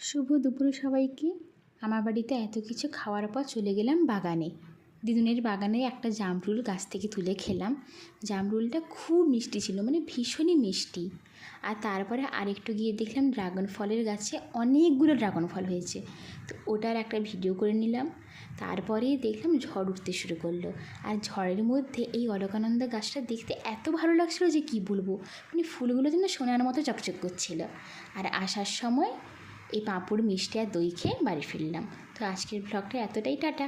শুভ দুপুর সবাইকে। আমার বাড়িতে এত কিছু খাওয়ার পর চলে গেলাম বাগানে। দিদুনের বাগানে একটা জামরুল গাছ থেকে তুলে খেলাম। জামরুলটা খুব মিষ্টি ছিল, মানে ভীষণই মিষ্টি। আর তারপরে আরেকটু গিয়ে দেখলাম ড্রাগন ফলের গাছে অনেকগুলো ড্রাগন ফল হয়েছে, তো ওটার একটা ভিডিও করে নিলাম। তারপরে দেখলাম ঝড় উঠতে শুরু করলো, আর ঝড়ের মধ্যে এই অলকানন্দা গাছটা দেখতে এত ভালো লাগছিলো যে কী বলবো, মানে ফুলগুলো যেন সোনার মতো চকচক করছিল। আর আসার সময় এই পাঁপড়, মিষ্টি আর দই খেয়ে বাড়ি ফিরলাম। তো আজকের ব্লগটা এতটাই, টাটা।